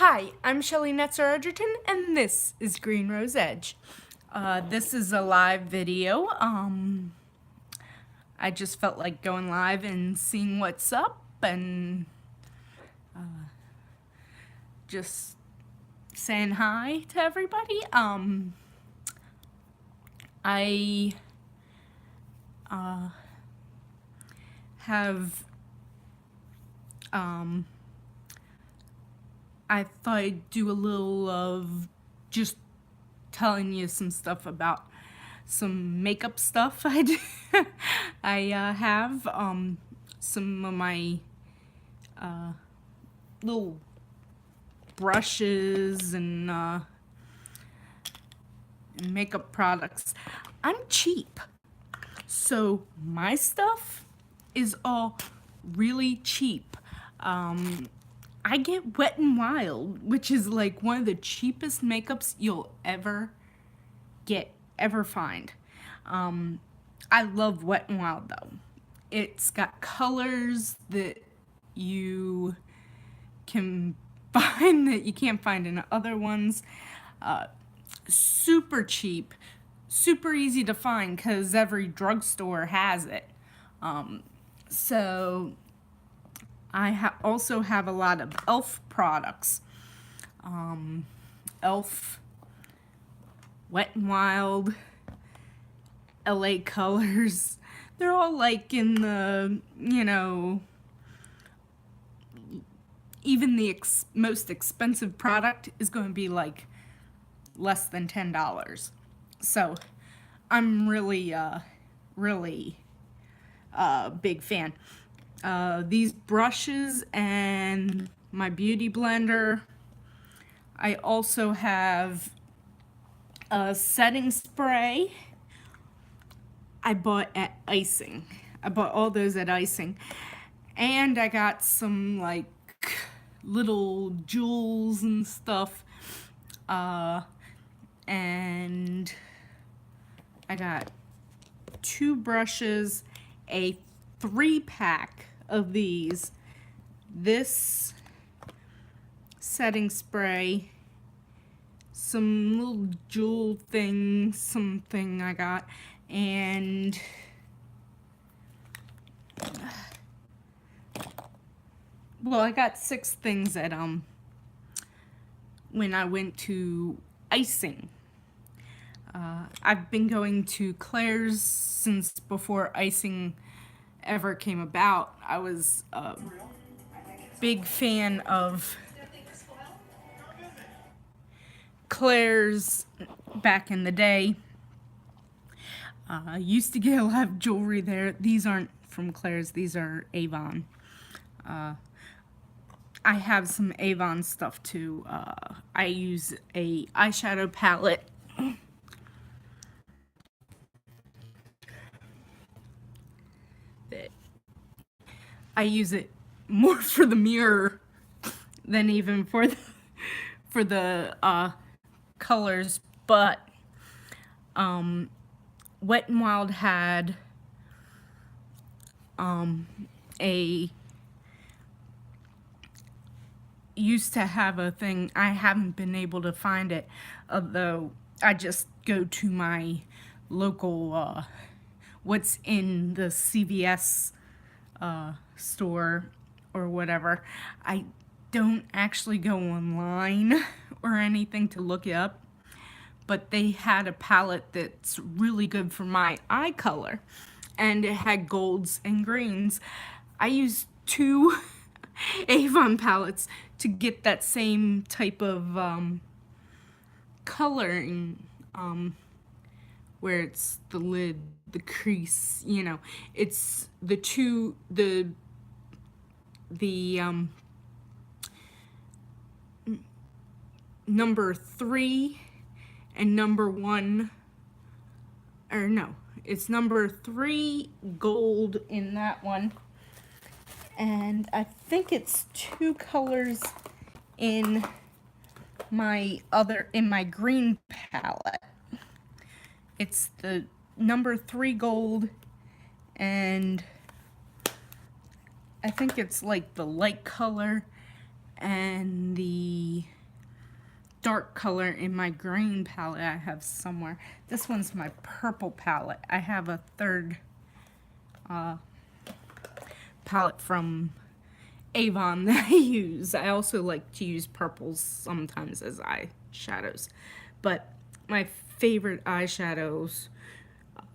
Hi, I'm Shelly Netzer-Edgerton, and this is Green Rose Edge. This is a live video. I just felt like going live and seeing what's up and just saying hi to everybody. I have I thought I'd do a little of just telling you some stuff about some makeup stuff I do. I have some of my little brushes and makeup products. I'm cheap, so my stuff is all really cheap. I get Wet n Wild, which is like one of the cheapest makeups you'll ever find. I love Wet n Wild though. It's got colors that you can find that you can't find in other ones. Super cheap, super easy to find because every drugstore has it. So I also have a lot of e.l.f. products. e.l.f., Wet n Wild, LA Colors. They're all like in the, even the most expensive product is going to be like less than $10. So I'm really big fan. These brushes and my beauty blender. I also have a setting spray I bought at Icing. I bought all those at Icing. And I got some like little jewels and stuff. And I got 2 brushes, a 3-pack of these, this setting spray, some little jewel thing, something I got, and well, I got 6 things at when I went to Icing. I've been going to Claire's since before Icing ever came about. I was a big fan of Claire's back in the day. I used to get a lot of jewelry there. These aren't from Claire's, these are Avon. I have some Avon stuff too. I use a eyeshadow palette. I use it more for the mirror than even for the colors, but Wet n Wild had used to have a thing. I haven't been able to find it, although I just go to my local what's in the CVS store or whatever. I don't actually go online or anything to look it up, but they had a palette that's really good for my eye color, and it had golds and greens. I used 2 Avon palettes to get that same type of coloring, where it's the lid, the crease, it's the number 3 and number 1, or no, it's number 3 gold in that one, and I think it's 2 colors in my green palette. It's the number 3 gold, and I think it's like the light color, and the dark color in my green palette I have somewhere. This one's my purple palette. I have a third palette from Avon that I use. I also like to use purples sometimes as eyeshadows. But my favorite eyeshadows,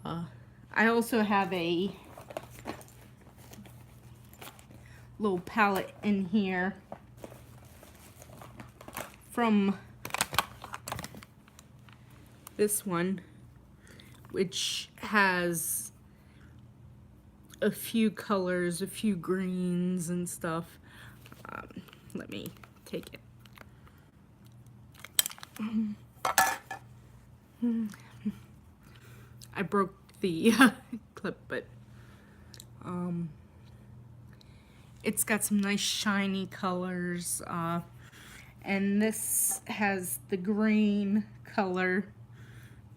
I also have a little palette in here from this one, which has a few colors, a few greens and stuff. Let me take it. I broke the clip, but it's got some nice shiny colors, and this has the green color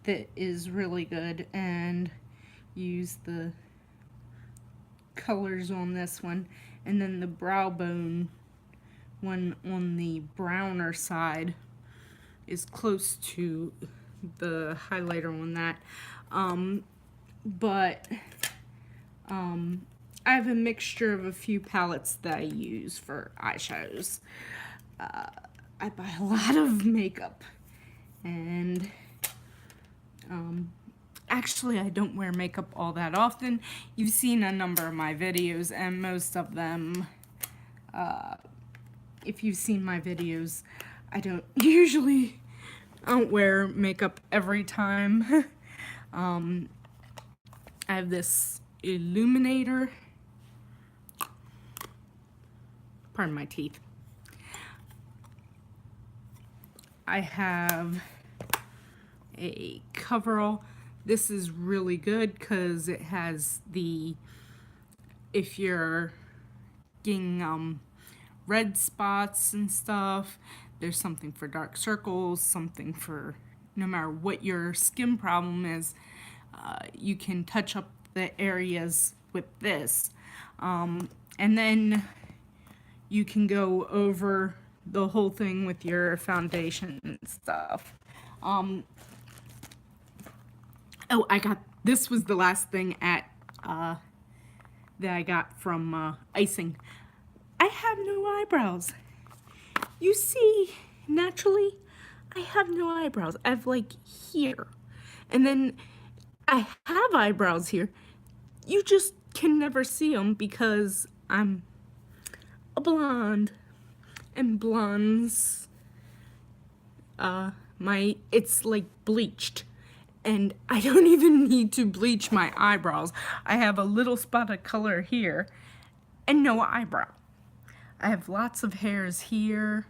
that is really good, and use the colors on this one, and then the brow bone one on the browner side is close to the highlighter on that. I have a mixture of a few palettes that I use for eyeshadows. I buy a lot of makeup, and actually I don't wear makeup all that often. You've seen a number of my videos, and most of them, if you've seen my videos, I don't wear makeup every time. I have this illuminator. Pardon my teeth. I have a coverall. This is really good because it has the, if you're getting red spots and stuff, there's something for dark circles, something for no matter what your skin problem is, you can touch up the areas with this. And then you can go over the whole thing with your foundation and stuff. Oh, this was the last thing that I got from icing. I have no eyebrows. You see, naturally, I have no eyebrows. I have like here. And then I have eyebrows here. You just can never see them because I'm a blonde. And blondes, it's like bleached. And I don't even need to bleach my eyebrows. I have a little spot of color here and no eyebrow. I have lots of hairs here,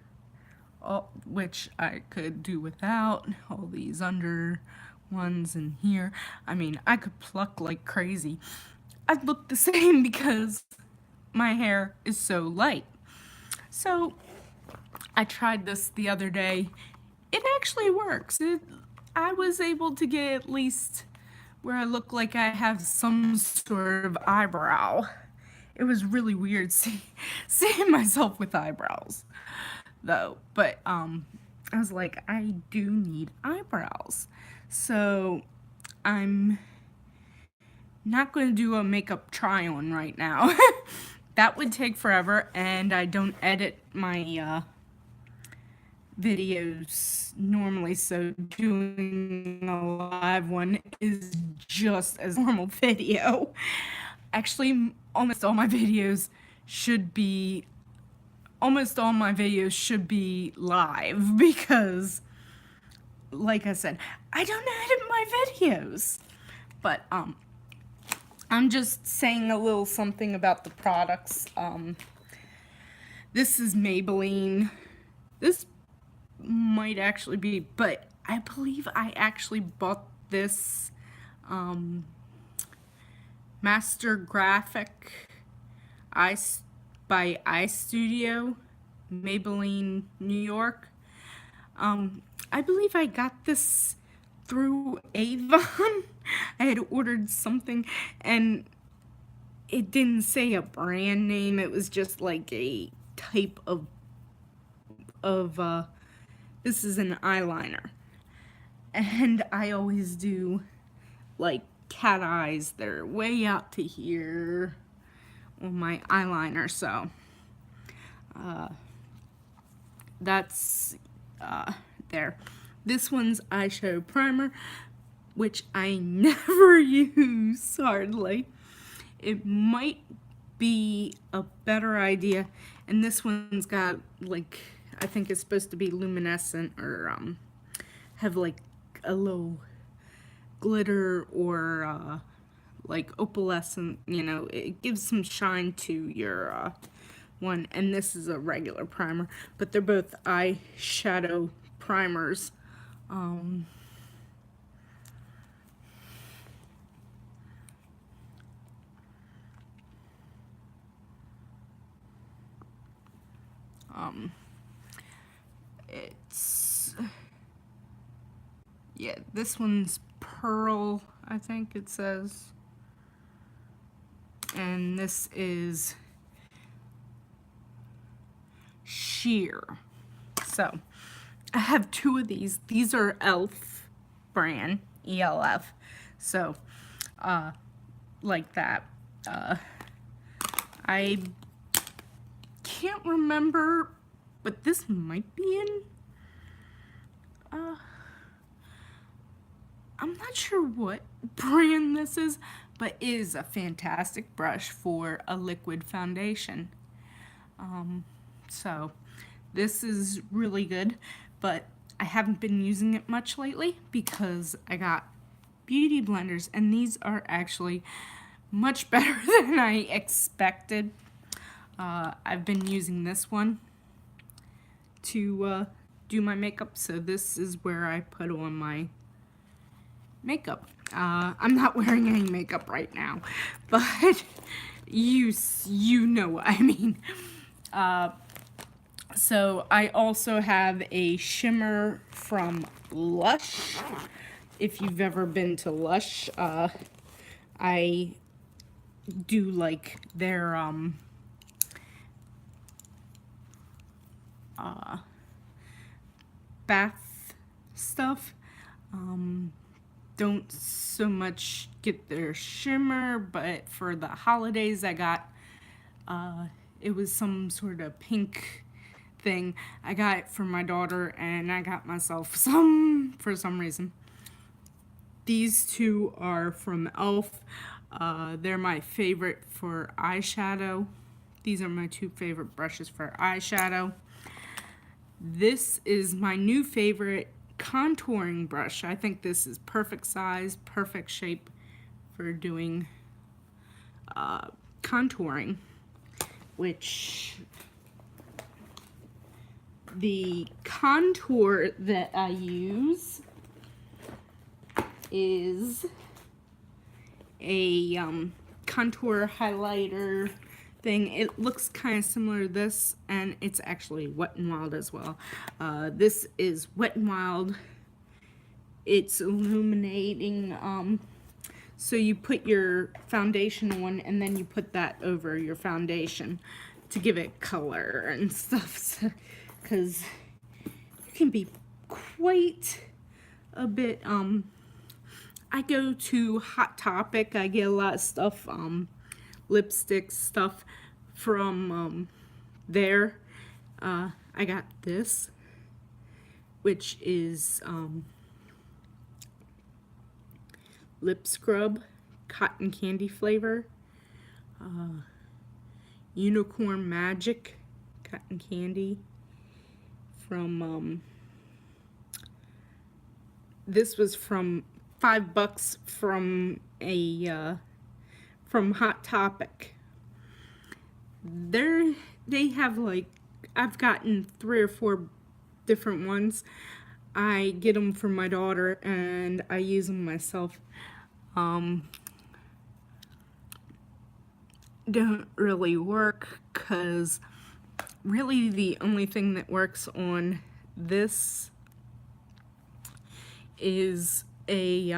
which I could do without. All these under ones in here. I mean, I could pluck like crazy. I'd look the same because my hair is so light. So I tried this the other day. It actually works. I was able to get at least where I look like I have some sort of eyebrow. It was really weird seeing myself with eyebrows, though. But I was like, I do need eyebrows. So I'm not going to do a makeup try-on right now. That would take forever, and I don't edit my videos normally, so doing a live one is just as normal video. Actually, almost all my videos should be live because, like I said, I don't edit my videos. But I'm just saying a little something about the products. This is Maybelline. This might actually be, but I believe I actually bought this Master Graphic by Eye Studio, Maybelline, New York. I believe I got this through Avon. I had ordered something and it didn't say a brand name. It was just like a type of of, this is an eyeliner. And I always do, like, cat eyes. They're way out to here on my eyeliner, so that's there. This one's eyeshadow primer, which I never use hardly. It might be a better idea, and this one's got, like, I think it's supposed to be luminescent or have like a little glitter or like opalescent, you know, it gives some shine to your one. And this is a regular primer, but they're both eyeshadow primers. It's, yeah, this one's Pearl, I think it says. And this is Sheer. So, I have two of these. These are e.l.f. brand, ELF. So, like that. I can't remember, but this might be in. I'm not sure what brand this is, but it is a fantastic brush for a liquid foundation. So this is really good, but I haven't been using it much lately because I got beauty blenders, and these are actually much better than I expected. I've been using this one to do my makeup, so this is where I put on my makeup. I'm not wearing any makeup right now, but you know what I mean. So I also have a shimmer from Lush. If you've ever been to Lush, I do like their bath stuff. Don't so much get their shimmer, but for the holidays I got, it was some sort of pink thing. I got it for my daughter, and I got myself some for some reason. These two are from e.l.f. They're my favorite for eyeshadow. These are my two favorite brushes for eyeshadow. This is my new favorite contouring brush. I think this is perfect size, perfect shape for doing contouring, which the contour that I use is a contour highlighter thing. It looks kind of similar to this, and it's actually Wet n Wild as well. This is Wet n Wild. It's illuminating, so you put your foundation on, and then you put that over your foundation to give it color and stuff, because you can be quite a bit, I go to Hot Topic. I get a lot of stuff, lipstick stuff from there. I got this, which is lip scrub, cotton candy flavor, unicorn magic cotton candy from this was from $5 from a from Hot Topic. They have, like, I've gotten 3 or 4 different ones. I get them for my daughter, and I use them myself. Don't really work, because really the only thing that works on this is a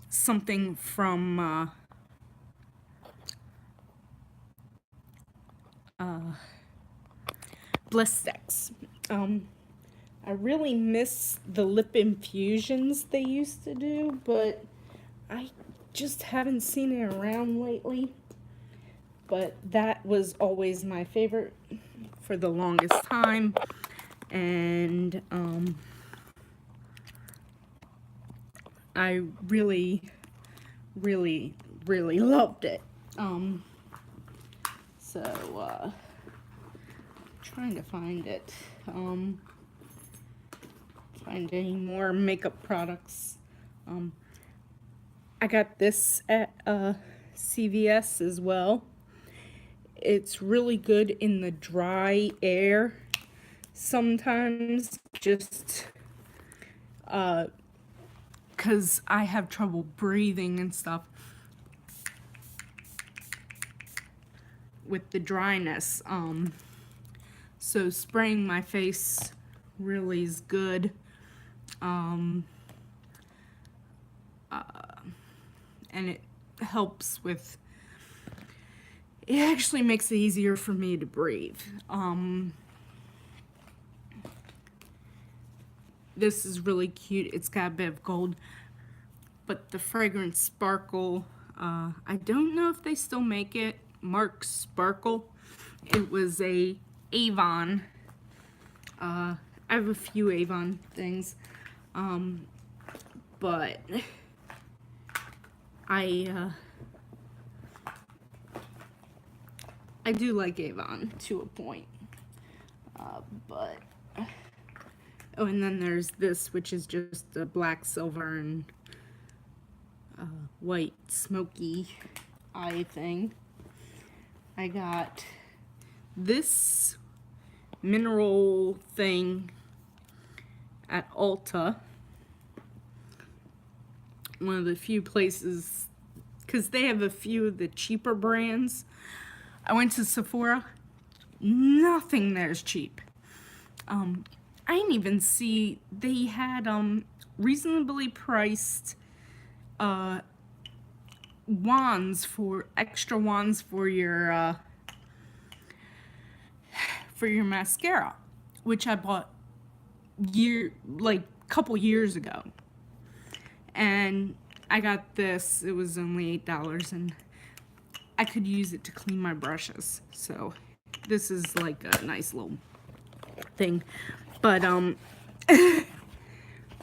something from bliss sticks. I really miss the lip infusions they used to do, but I just haven't seen it around lately. But that was always my favorite for the longest time. And I really, really, really loved it. Trying to find it. Find any more makeup products. I got this at CVS as well. It's really good in the dry air. Sometimes just because I have trouble breathing and stuff with the dryness. So spraying my face really is good. And it helps with, it actually makes it easier for me to breathe. This is really cute. It's got a bit of gold, but the fragrance Sparkle, I don't know if they still make it. Mark Sparkle. It was a Avon. I have a few Avon things, but I do like Avon to a point, but oh, and then there's this, which is just a black, silver, and white smoky eye thing. I got this mineral thing at Ulta, one of the few places, because they have a few of the cheaper brands. I went to Sephora, nothing there is cheap. I didn't even see, they had reasonably priced wands, for extra wands for your mascara, which I bought couple years ago. And I got this, it was only $8, and I could use it to clean my brushes. So this is like a nice little thing, but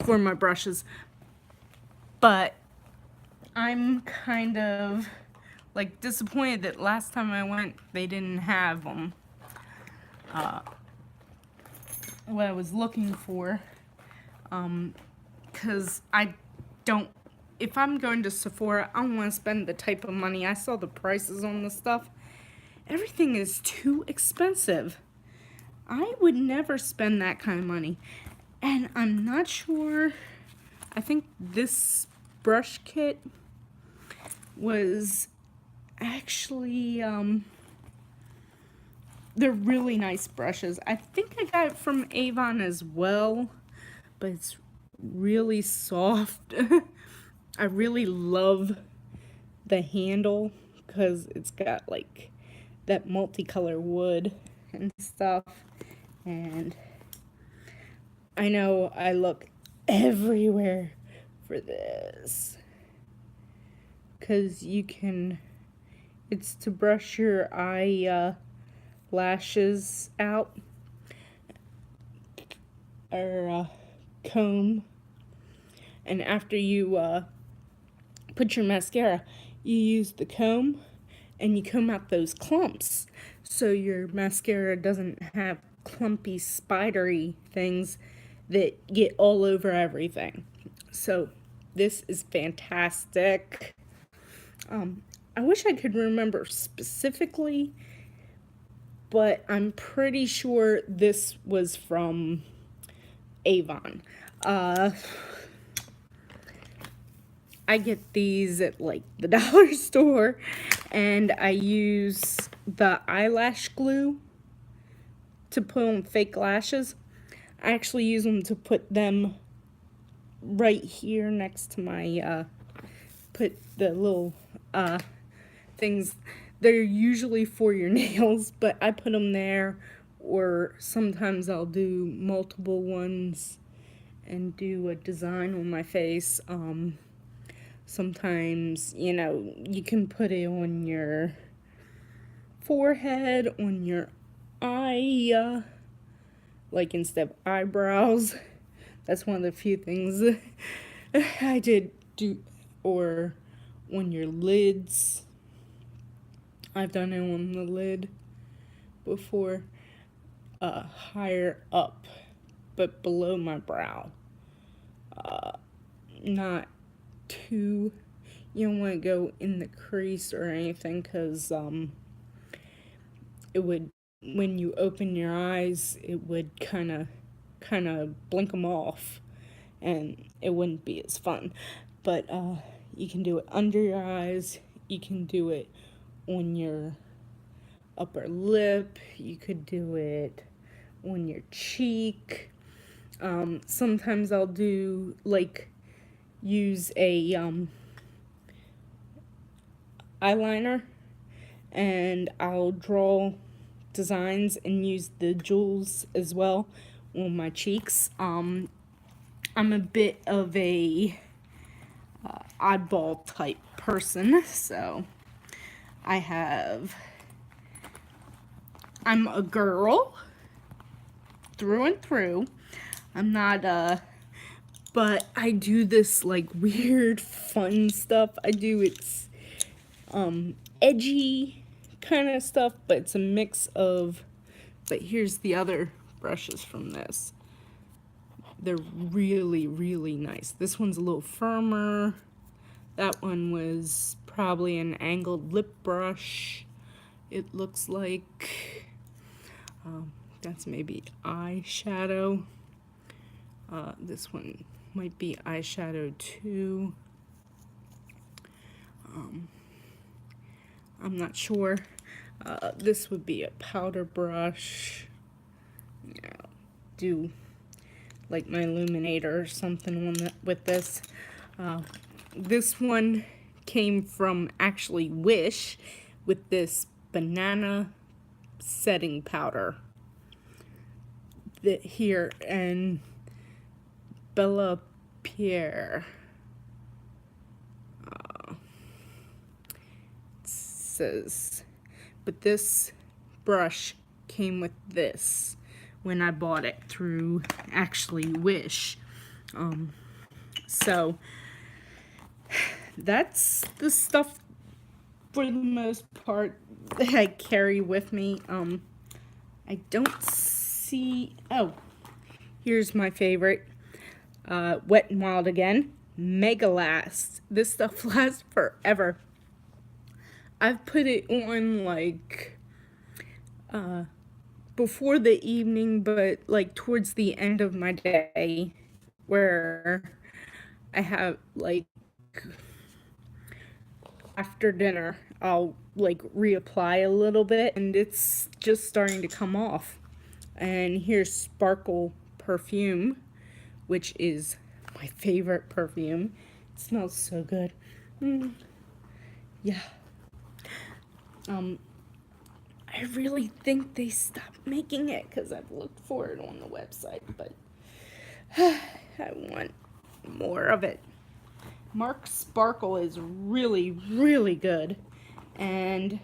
for my brushes. But I'm kind of like disappointed that last time I went they didn't have what I was looking for, because if I'm going to Sephora, I don't want to spend the type of money. I saw the prices on the stuff. Everything is too expensive. I would never spend that kind of money. And I'm not sure, I think this brush kit was actually, they're really nice brushes. I think I got it from Avon as well, but it's really soft. I really love the handle because it's got like that multicolor wood and stuff. And I know I look everywhere for this because you can, it's to brush your eye lashes out, or comb, and after you put your mascara, you use the comb and you comb out those clumps so your mascara doesn't have clumpy spidery things that get all over everything. So this is fantastic. I wish I could remember specifically, but I'm pretty sure this was from Avon. I get these at like the dollar store, and I use the eyelash glue to put on fake lashes. I actually use them to put them right here next to my, put the little things they're usually for your nails, but I put them there, or sometimes I'll do multiple ones and do a design on my face. Sometimes, you know, you can put it on your forehead, on your eye, like instead of eyebrows. That's one of the few things I did do, or on your lids. I've done it on the lid before, higher up, but below my brow. Not too, you don't want to go in the crease or anything, because it would, when you open your eyes, it would kind of blink them off, and it wouldn't be as fun. But you can do it under your eyes, you can do it on your upper lip, you could do it on your cheek. Sometimes I'll do, like, use a eyeliner, and I'll draw designs and use the jewels as well on my cheeks. I'm a bit of a oddball type person, so I'm a girl through and through. I'm not but I do this like weird fun stuff. It's edgy kind of stuff, but it's a mix of, but here's the other brushes from this. They're really, really nice. This one's a little firmer. That one was probably an angled lip brush. It looks like that's maybe eyeshadow. This one might be eyeshadow too. I'm not sure. This would be a powder brush. Yeah, do like my illuminator or something on with this. This one came from actually Wish with this banana setting powder that here, and Bella Pierre says, but this brush came with this when I bought it through actually Wish. So that's the stuff for the most part that I carry with me. I don't see, oh, here's my favorite, Wet n Wild again, Mega Last. This stuff lasts forever. I've put it on like before the evening, but like towards the end of my day, where I have like after dinner, I'll like reapply a little bit, and it's just starting to come off. And here's Sparkle perfume, which is my favorite perfume. It smells so good. Yeah. I really think they stopped making it because I've looked for it on the website, but I want more of it. Mark Sparkle is really, really good. And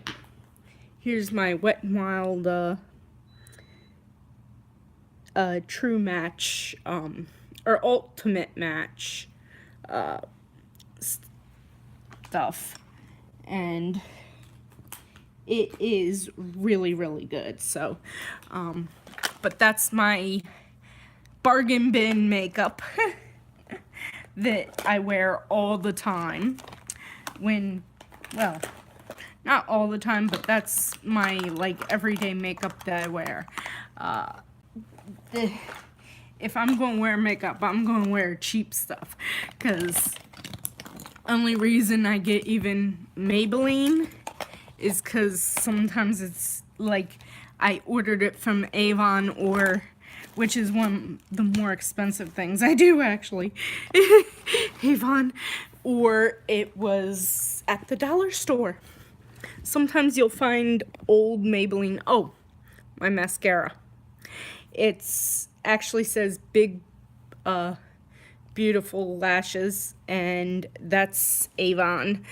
here's my Wet n Wild True Match, or Ultimate Match stuff. And it is really, really good. So, but that's my bargain bin makeup that I wear all the time. When, well, not all the time, but that's my like everyday makeup that I wear. If I'm going to wear makeup, I'm going to wear cheap stuff, because only reason I get even Maybelline is because sometimes it's like I ordered it from Avon, or which is one of the more expensive things I do actually, Avon, or it was at the dollar store. sometimes you'll find old Maybelline. Oh, my mascara. It's actually says big, beautiful lashes, and that's Avon.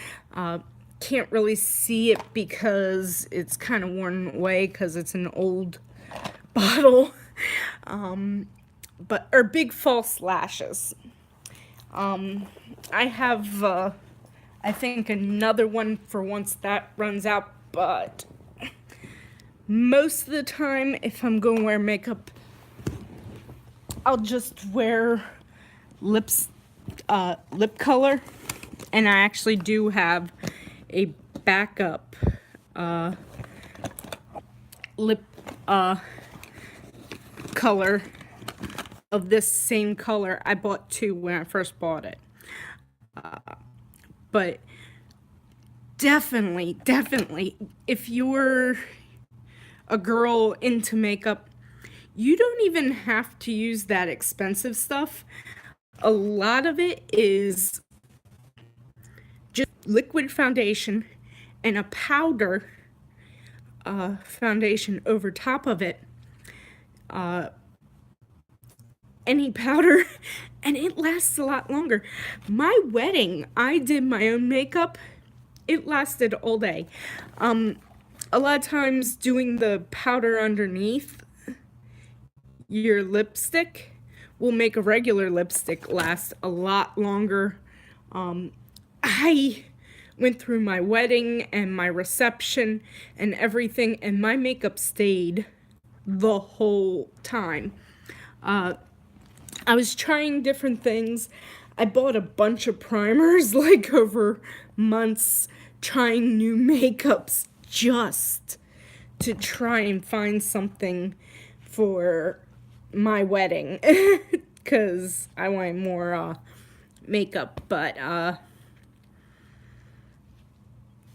Can't really see it because it's kind of worn away because it's an old bottle. Or big false lashes. I have, I think another one for once that runs out, but most of the time, if I'm going to wear makeup, I'll just wear lip color, and I actually do have a backup lip color of this same color. I bought two when I first bought it. But definitely, if you're a girl into makeup, you don't even have to use that expensive stuff. A lot of it is just liquid foundation and a powder foundation over top of it. Any powder, and it lasts a lot longer. My wedding, I did my own makeup. It lasted all day. A lot of times doing the powder underneath your lipstick will make a regular lipstick last a lot longer. I went through my wedding and my reception and everything, and my makeup stayed the whole time. I was trying different things. I bought a bunch of primers, like over months, trying new makeups just to try and find something for my wedding, because I wanted more makeup, but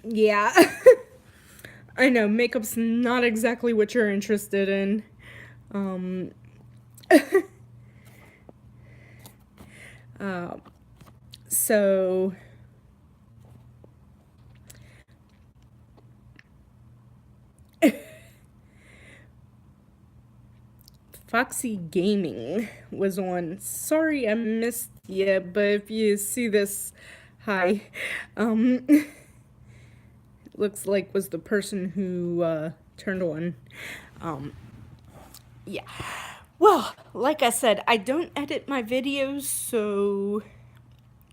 yeah. I know, makeup's not exactly what you're interested in. So Foxy Gaming was on. Sorry I missed you, but if you see this, hi. Looks like was the person who turned on. Yeah. Well, like I said, I don't edit my videos, so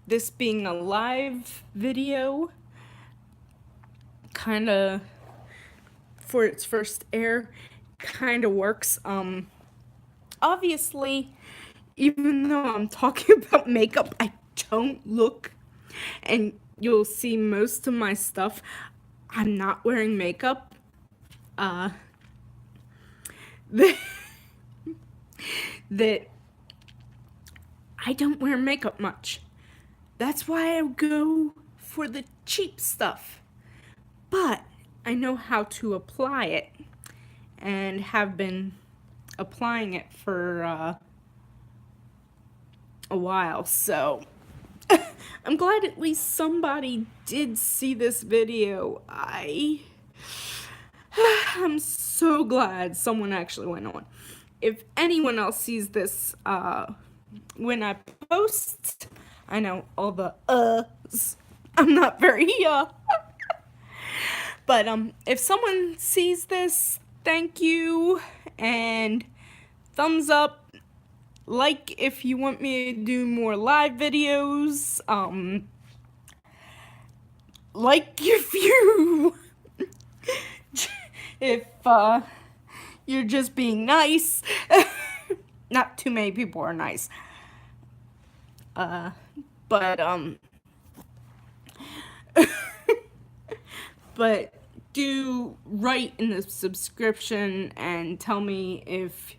this being a live video, kind of, for its first air, kind of works. Obviously, even though I'm talking about makeup, I don't look, and you'll see most of my stuff, I'm not wearing makeup. That I don't wear makeup much. That's why I go for the cheap stuff. But I know how to apply it, and have been applying it for a while, so I'm glad at least somebody did see this video. I'm so glad someone actually went on. If anyone else sees this when I post, I know all the I'm not very but if someone sees this, thank you, and thumbs up, like if you want me to do more live videos, like if you if you're just being nice. Not too many people are nice. But but do write in the subscription and tell me if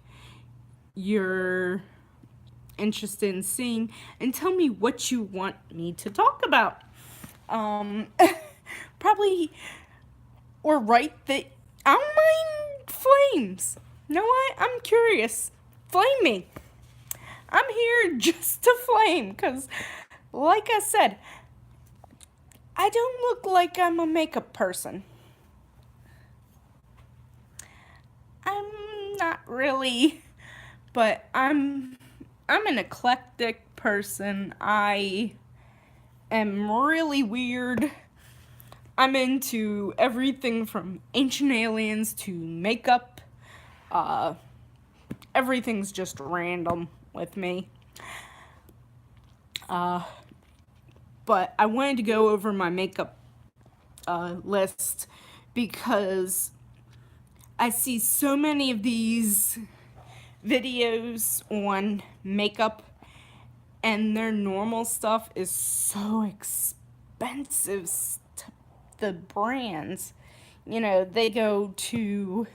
you're interested in seeing, and tell me what you want me to talk about. Probably, or write that I don't mind flames. You know what? I'm curious. Flame me. I'm here just to flame, because, like I said, I don't look like I'm a makeup person. not really, but I'm an eclectic person. I am really weird. I'm into everything from ancient aliens to makeup. Everything's just random with me. But I wanted to go over my makeup list because I see so many of these videos on makeup, and their normal stuff is so expensive. The brands, they go to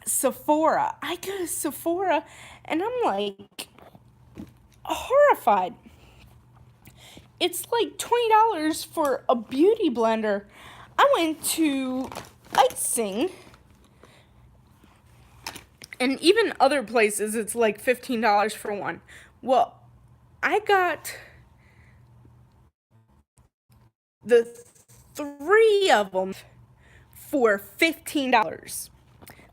Sephora. I go to Sephora and I'm like horrified. It's like $20 for a beauty blender. I went to Icing, and even other places it's like $15 for one. Well, I got the 3 of them for $15.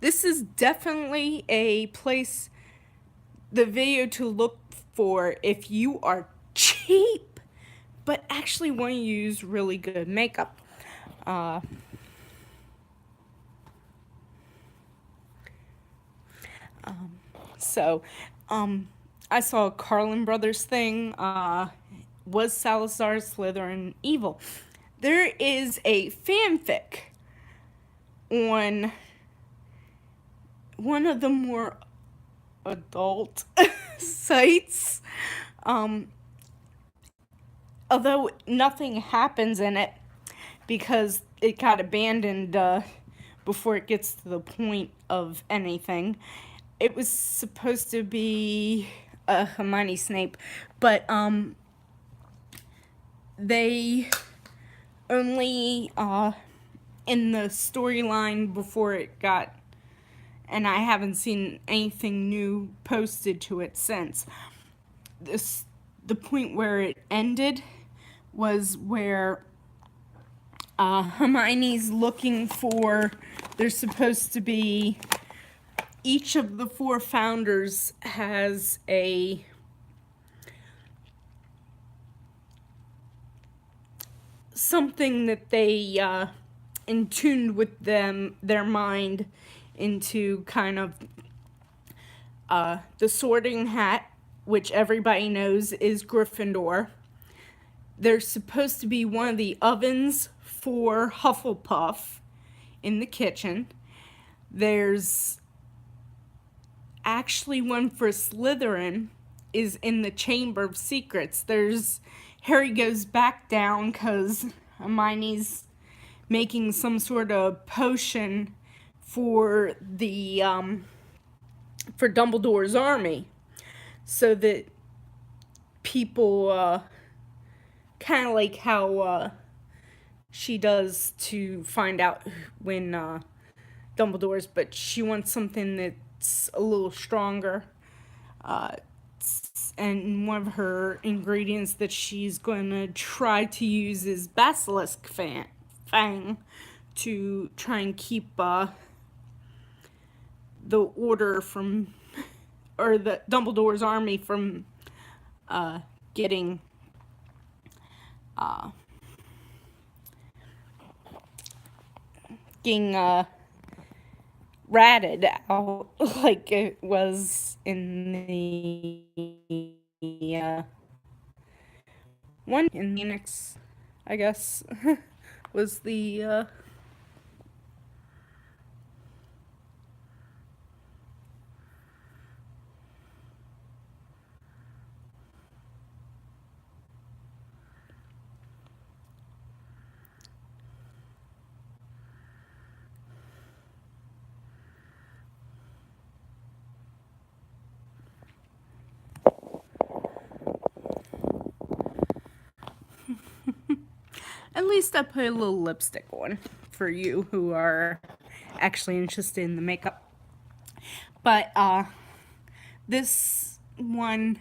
This is definitely a place, the video to look for if you are cheap but actually want to use really good makeup. I saw a Carlin Brothers thing. Was Salazar Slytherin evil? There is a fanfic on one of the more adult sites. Although nothing happens in it because it got abandoned before it gets to the point of anything. It was supposed to be Hermione Snape, but they only in the storyline before it got, and I haven't seen anything new posted to it since. The point where it ended was where Hermione's looking for, there's supposed to be, each of the 4 founders has a something that they intuned with their mind into kind of the Sorting Hat, which everybody knows is Gryffindor. There's supposed to be one of the ovens for Hufflepuff in the kitchen. There's actually one for Slytherin is in the Chamber of Secrets. Harry goes back down because Hermione's making some sort of potion for the for Dumbledore's army, so that people kind of like how she does to find out when Dumbledore's, but she wants something that's a little stronger. And one of her ingredients that she's going to try to use is Basilisk Fang to try and keep the order from, or the Dumbledore's army from getting ratted out like it was in the one in Phoenix, I guess, was the at least I put a little lipstick on for you who are actually interested in the makeup. But this one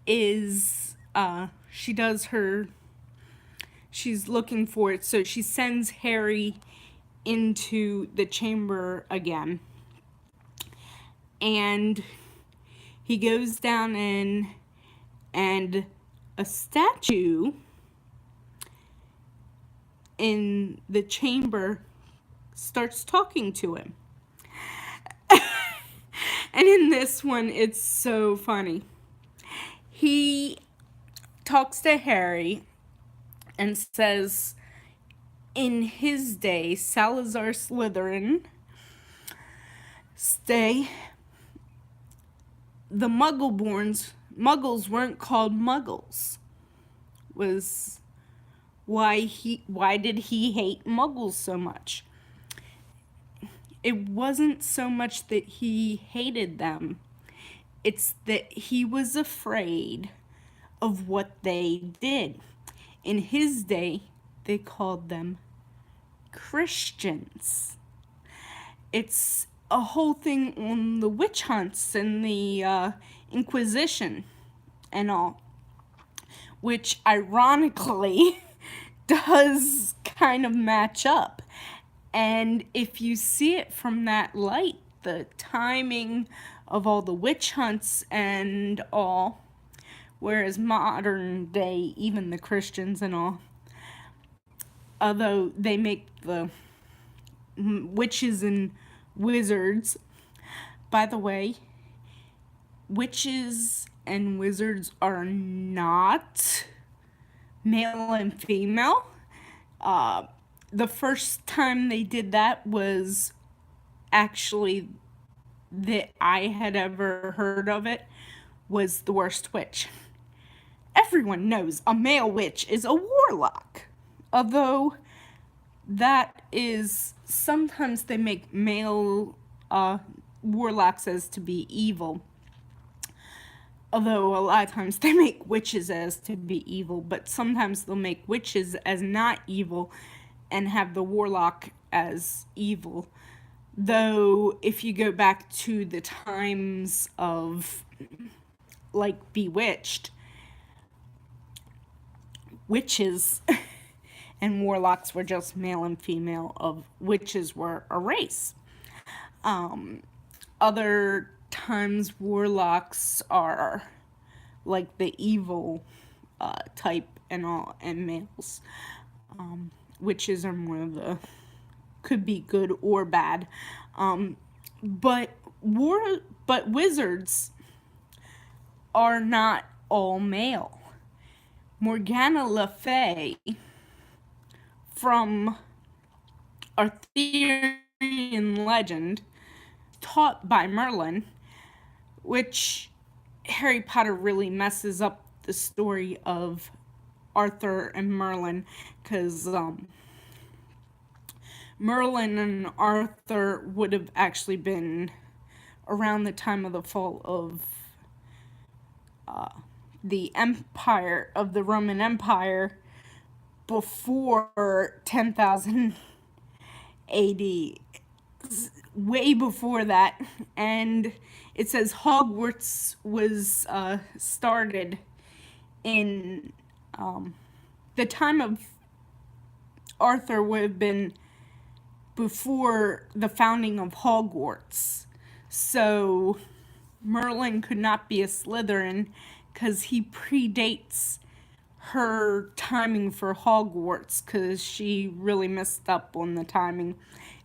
is she's looking for it, so she sends Harry into the chamber again. And he goes down in, and a statue in the chamber starts talking to him. And in this one, it's so funny. He talks to Harry and says, in his day, Salazar Slytherin stay, the Muggles weren't called Muggles. Was why did he hate Muggles so much? It wasn't so much that he hated them. It's that he was afraid of what they did. In his day, they called them Christians. It's a whole thing on the witch hunts and the Inquisition and all, which ironically does kind of match up. And if you see it from that light, the timing of all the witch hunts and all, whereas modern day, even the Christians and all, although they make the witches and wizards, by the way, witches and wizards are not male and female. The first time they did that was actually that I had ever heard of it was the worst witch. Everyone knows a male witch is a warlock. Although that is, sometimes they make male warlocks as to be evil. Although a lot of times they make witches as to be evil, but sometimes they'll make witches as not evil and have the warlock as evil. Though if you go back to the times of like Bewitched, witches and warlocks were just male and female, of witches were a race. Other times warlocks are like the evil type and all, and males. Witches are more of the, could be good or bad. But wizards are not all male. Morgana Le Fay from Arthurian legend, taught by Merlin, which Harry Potter really messes up the story of Arthur and Merlin, because Merlin and Arthur would have actually been around the time of the fall of the Empire, of the Roman Empire, before 10,000 AD, way before that. And it says Hogwarts was started in the time of Arthur would have been before the founding of Hogwarts. So Merlin could not be a Slytherin because he predates her timing for Hogwarts, because she really messed up on the timing.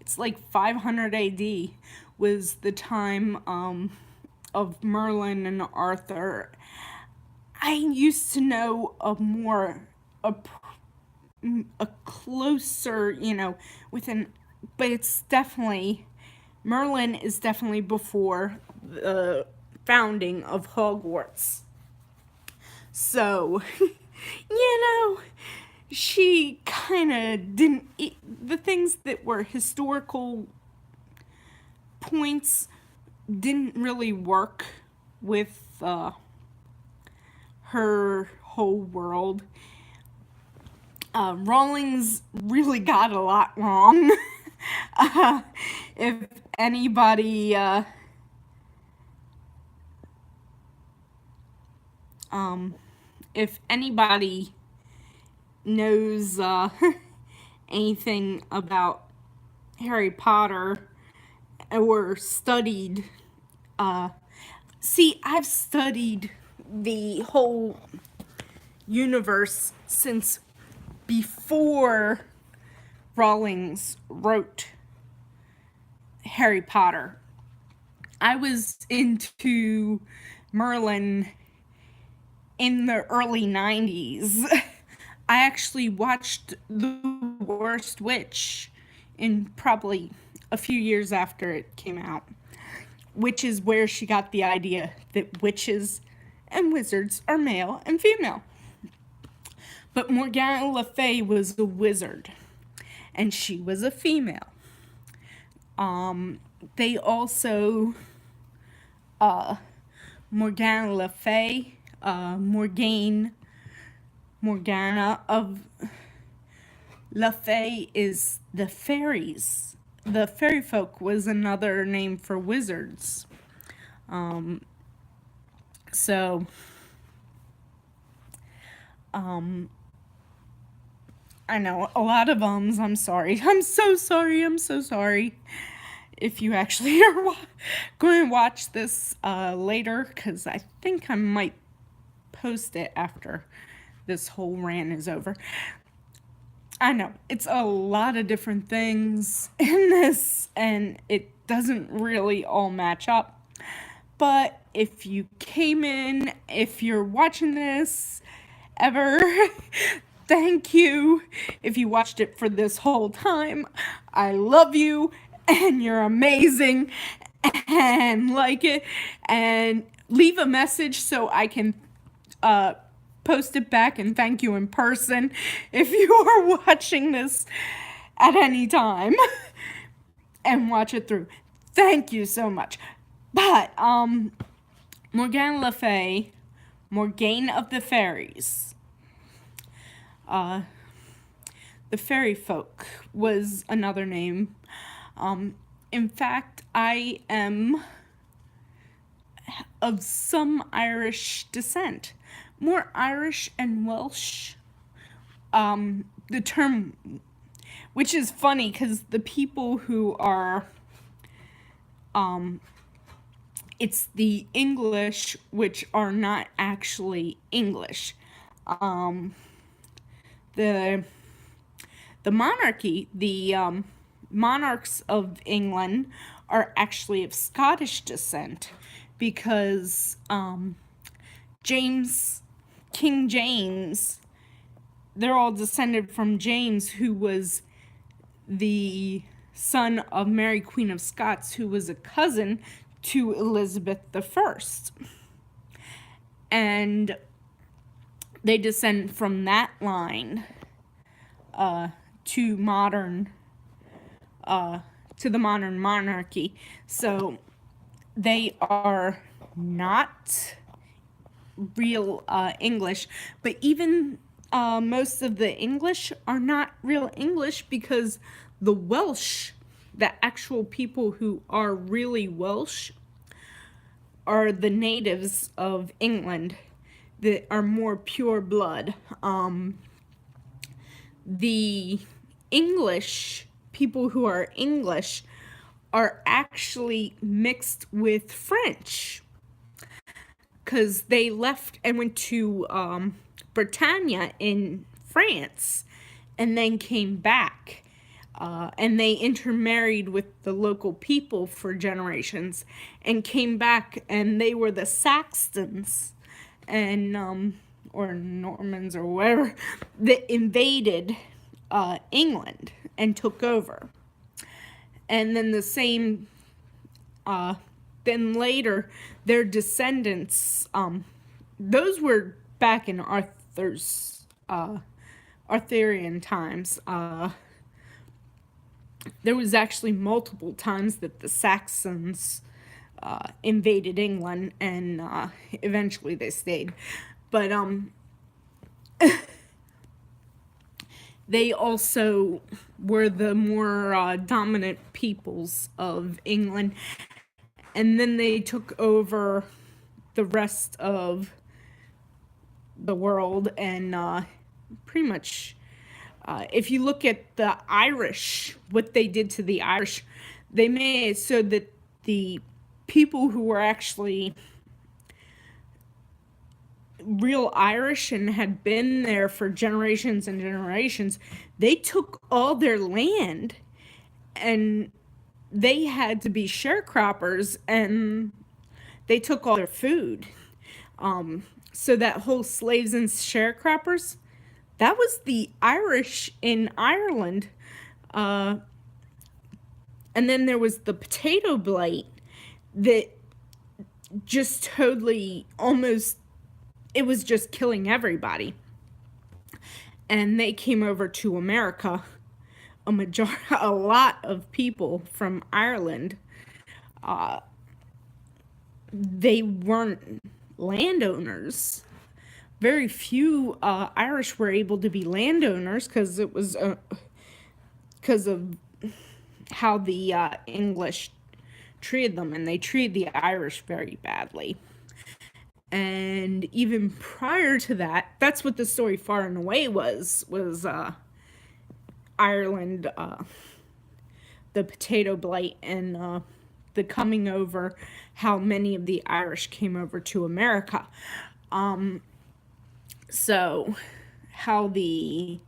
It's like 500 AD was the time of Merlin and Arthur. I used to know a closer, but it's definitely, Merlin is definitely before the founding of Hogwarts. So, she kind of didn't, the things that were historical points didn't really work with her whole world. Rawlings really got a lot wrong. If anybody knows anything about Harry Potter or studied, see, I've studied the whole universe since before Rawlings wrote Harry Potter. I was into Merlin in the early 90s. I actually watched The Worst Witch in probably a few years after it came out, which is where she got the idea that witches and wizards are male and female. But Morgana Le Fay was a wizard, and she was a female. They also, Morgana Le Fay, Morgana of Le Fay is the fairies. The fairy folk was another name for wizards. So, I know a lot of ums. I'm sorry. I'm so sorry. I'm so sorry. If you actually are going to watch this later, because I think I might post it after this whole rant is over. I know it's a lot of different things in this, and it doesn't really all match up. But if you came in, if you're watching this ever, thank you. If you watched it for this whole time, I love you, and you're amazing, and like it, and leave a message so I can post it back and thank you in person if you are watching this at any time and watch it through. Thank you so much. But Morgana Le Fay, Morgane of the Fairies, the fairy folk was another name. In fact, I am of some Irish descent. More Irish and Welsh. The term, which is funny because the people who are, it's the English which are not actually English. The monarchy, the monarchs of England are actually of Scottish descent because King James, they're all descended from James, who was the son of Mary Queen of Scots, who was a cousin to Elizabeth I. And they descend from that line to the modern monarchy. So they are not real English, but even most of the English are not real English because the Welsh, the actual people who are really Welsh, are the natives of England that are more pure blood. The English, people who are English, are actually mixed with French because they left and went to Britannia in France and then came back. And they intermarried with the local people for generations and came back, and they were the Saxons and or Normans or whatever that invaded England and took over. And then the same then later their descendants, those were back in Arthurian times. There was actually multiple times that the Saxons invaded England, and eventually they stayed. But they also were the more dominant peoples of England, and then they took over the rest of the world and pretty much If you look at the Irish, what they did to the Irish, they made it so that the people who were actually real Irish and had been there for generations and generations, they took all their land and they had to be sharecroppers, and they took all their food. So that whole slaves and sharecroppers, that was the Irish in Ireland. Uh, and then there was the potato blight that just totally almost, it was just killing everybody. And they came over to America. A lot of people from Ireland, they weren't landowners. Very few Irish were able to be landowners because it was because of how the English treated them, and they treated the Irish very badly. And even prior to that, that's what the story Far and Away was Ireland, the potato blight, and the coming over, how many of the Irish came over to America. So how the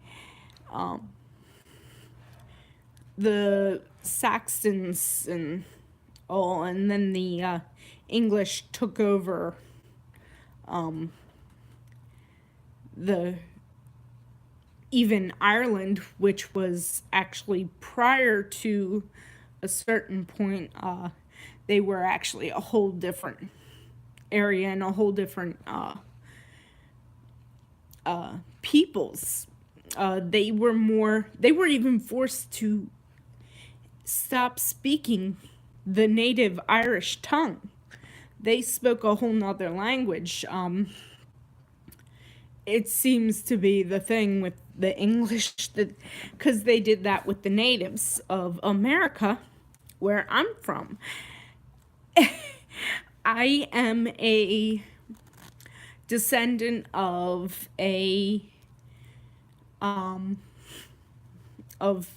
Saxons and all, and then the English took over the even Ireland, which was actually prior to a certain point, they were actually a whole different area and a whole different peoples. They were even forced to stop speaking the native Irish tongue. They spoke a whole nother language. It seems to be the thing with the English, that because they did that with the natives of America, where I'm from. I am a descendant of of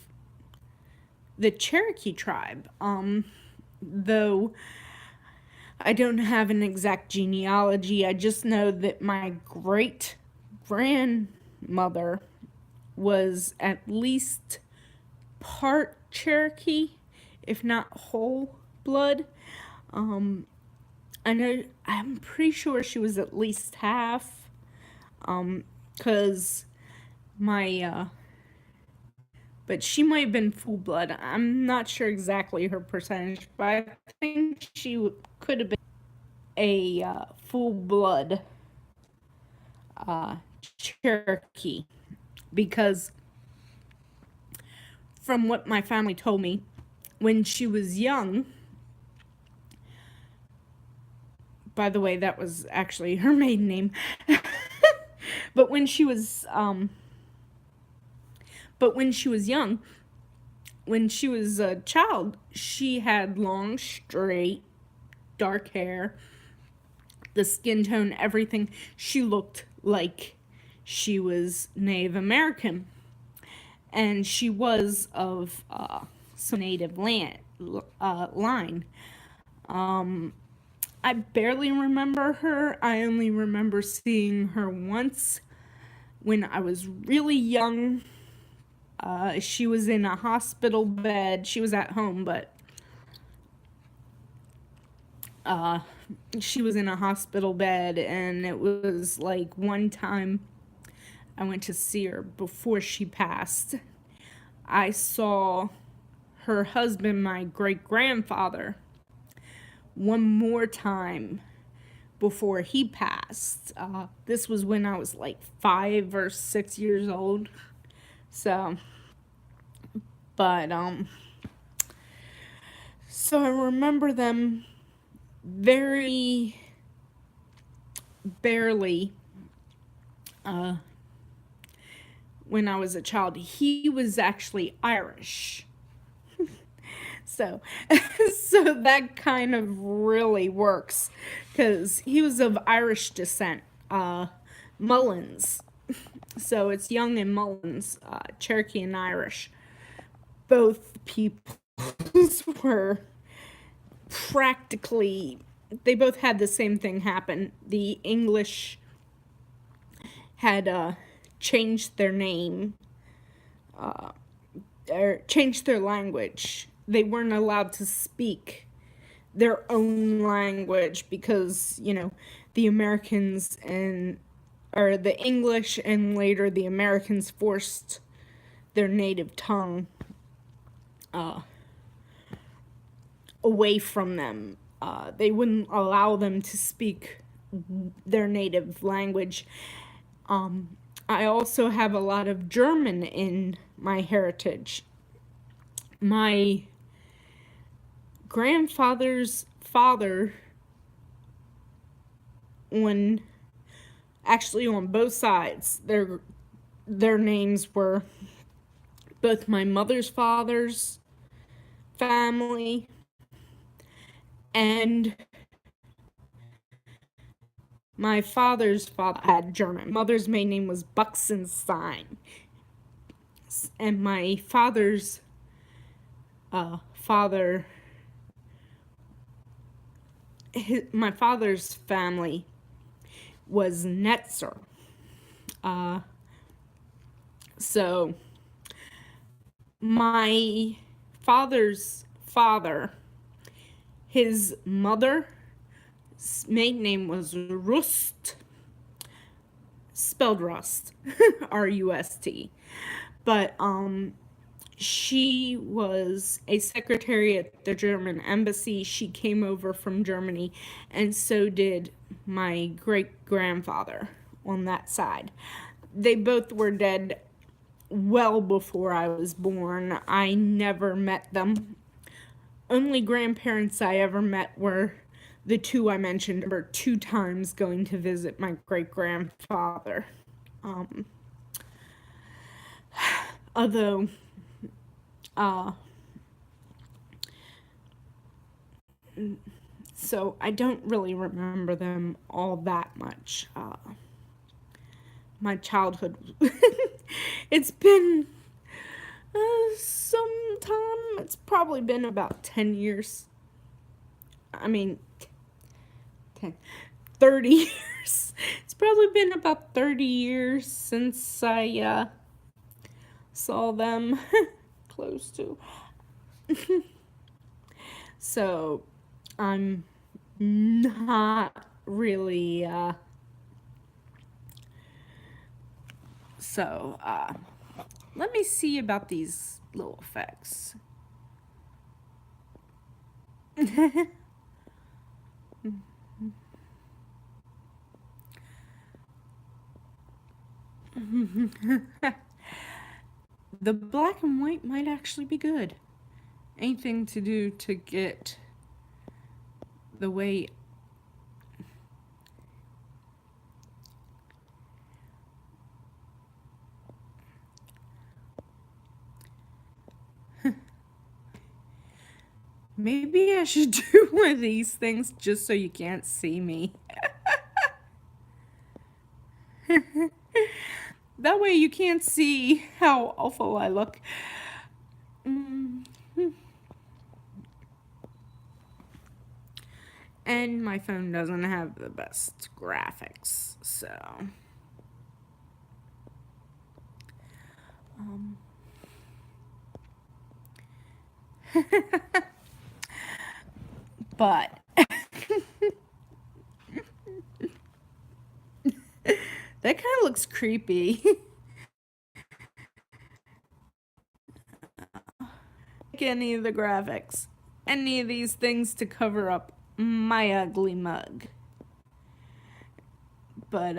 the Cherokee tribe. Though I don't have an exact genealogy, I just know that my great grandmother was at least part Cherokee, if not whole blood. I'm pretty sure she was at least half, because but she might have been full blood. I'm not sure exactly her percentage, but I think she could have been a full blood Cherokee, because from what my family told me, when she was young, by the way, that was actually her maiden name, but when she was young, when she was a child, she had long, straight, dark hair, the skin tone, everything. She looked like she was Native American, and she was of some native line. I barely remember her. I only remember seeing her once when I was really young. She was in a hospital bed. She was at home, but she was in a hospital bed, and it was like one time I went to see her before she passed. I saw her husband, my great-grandfather, one more time before he passed. This was when I was like 5 or 6 years old. So, but, so I remember them very barely, when I was a child. He was actually Irish. So, so that kind of really works, because he was of Irish descent, Mullins. So it's Young and Mullins, Cherokee and Irish. Both peoples were practically, they both had the same thing happen. The English had changed their name, or changed their language. They weren't allowed to speak their own language because, the Americans and or the English and later the Americans forced their native tongue away from them. They wouldn't allow them to speak their native language. I also have a lot of German in my heritage. My grandfather's father, actually on both sides, their names were both my mother's father's family and my father's father had German. Mother's maiden name was Buxenstein. And my father's my father's family was Netzer. So my father's father, his mother's maiden name was Rust, spelled Rust, R-U-S-T. But she was a secretary at the German embassy. She came over from Germany, and so did my great-grandfather on that side. They both were dead well before I was born. I never met them. Only grandparents I ever met were the two I mentioned. I remember 2 times going to visit my great-grandfather. Although, so I don't really remember them all that much. My childhood, it's been some time. It's probably been about 10 years. I mean, 30 years. It's probably been about 30 years since I saw them. Close to. So, I'm not really, let me see about these little effects. The black and white might actually be good. Anything to do to get the way maybe I should do one of these things just so you can't see me. That way you can't see how awful I look. And my phone doesn't have the best graphics, so. But. That kind of looks creepy. Like any of the graphics. Any of these things to cover up my ugly mug. But,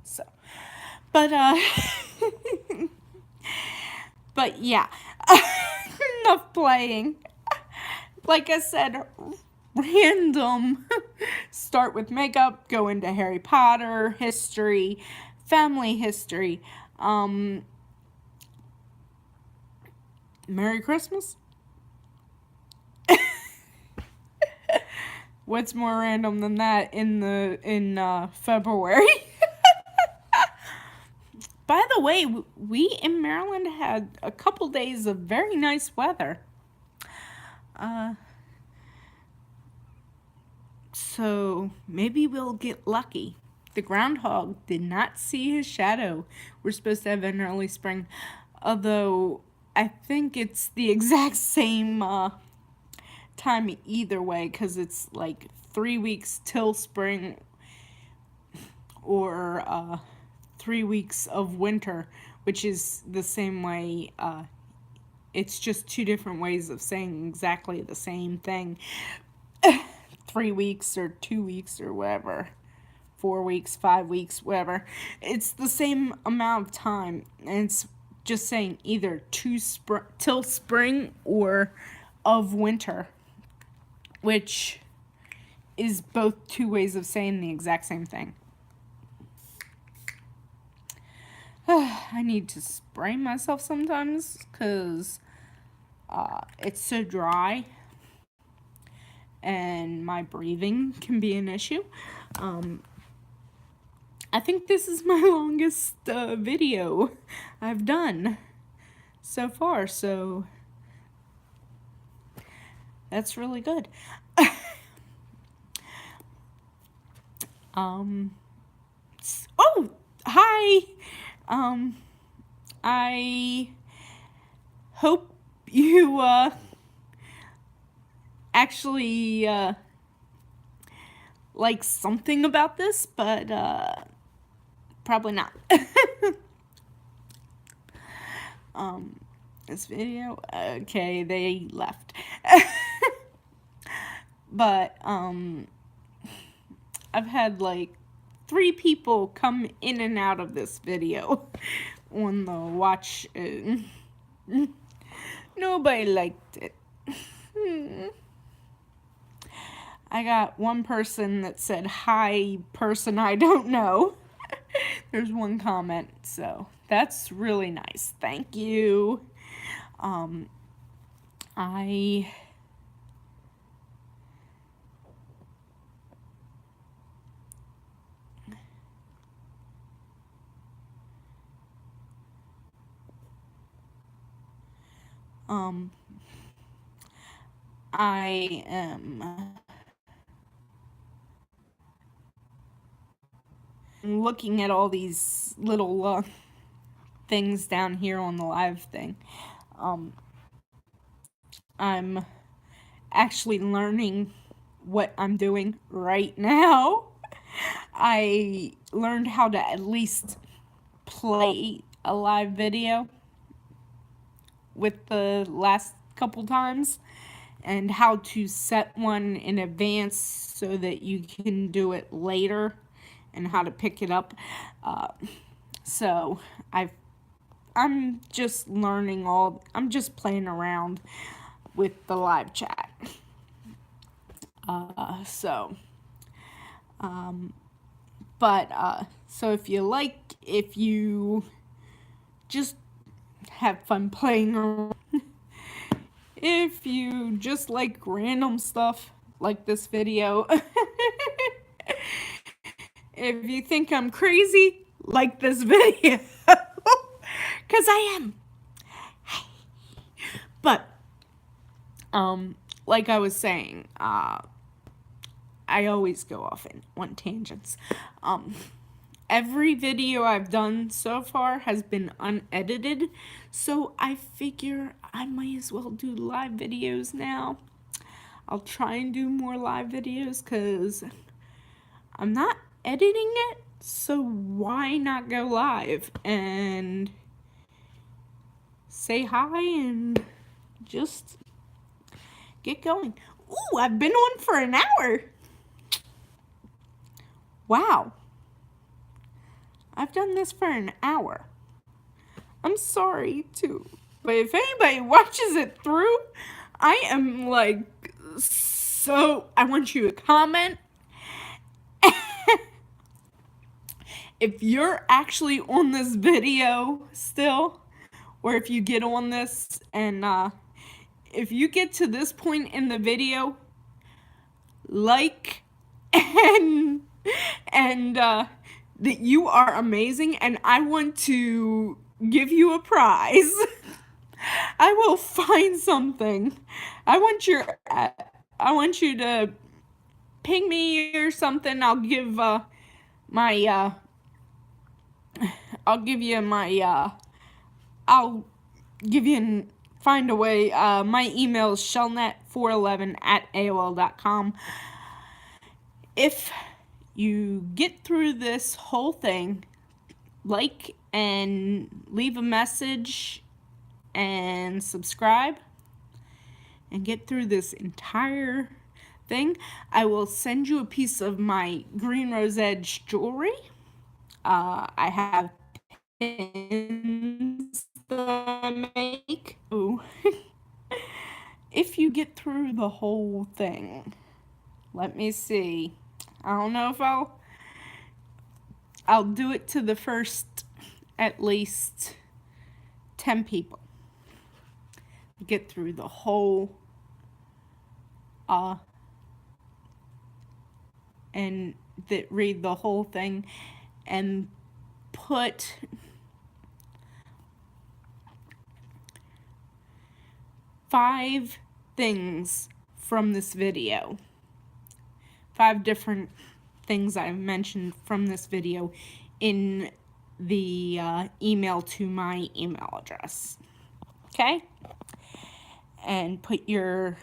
so, but, but yeah, enough playing. Like I said, random. Start with makeup, go into Harry Potter, history, family history, Merry Christmas? What's more random than that in February? By the way, we in Maryland had a couple days of very nice weather. So maybe we'll get lucky. The groundhog did not see his shadow. We're supposed to have an early spring, although I think it's the exact same time either way, because it's like 3 weeks till spring or 3 weeks of winter, which is the same way. It's just two different ways of saying exactly the same thing. 3 weeks or 2 weeks or whatever. 4 weeks, 5 weeks, whatever. It's the same amount of time, and it's just saying either till spring or of winter, which is both two ways of saying the exact same thing. I need to spray myself sometimes because it's so dry and my breathing can be an issue. I think this is my longest video I've done so far, so that's really good. Oh, hi. I hope you actually like something about this, but probably not. This video, okay, they left. But I've had like 3 people come in and out of this video on the watch. Nobody liked it. I got one person that said, "Hi, person I don't know." There's one comment, so that's really nice. Thank you. I am looking at all these little things down here on the live thing. I'm actually learning what I'm doing right now. I learned how to at least play a live video with the last couple times, and how to set one in advance so that you can do it later, and how to pick it up. So I'm just learning I'm just playing around with the live chat. So if you just have fun playing around, if you just like random stuff like this video, if you think I'm crazy, like this video, because I am. But like I was saying, I always go off on tangents. Every video I've done so far has been unedited, so I figure I might as well do live videos now. I'll try and do more live videos because I'm not editing it, so why not go live and say hi and just get going. Ooh, I've been on for an hour. Wow. I've done this for an hour. I'm sorry too, but if anybody watches it through, I am like, so I want you to comment. If you're actually on this video still, or if you get on this, and if you get to this point in the video, like and that you are amazing, and I want to give you a prize. I will find something. I want you to ping me or something. I'll give my I'll give you my I'll give you find a way. My email is shellnet411@aol.com. If you get through this whole thing, like and leave a message and subscribe and get through this entire thing, I will send you a piece of my green rose edge jewelry. I have pins that I make. Ooh. If you get through the whole thing, let me see. I don't know if I'll do it to the first at least 10 people. Get through the whole and that read the whole thing and put five things from this video. 5 different things I've mentioned from this video in the email to my email address. Okay? And put your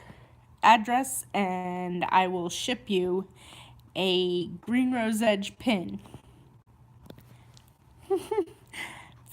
address, and I will ship you a green rose edge pin.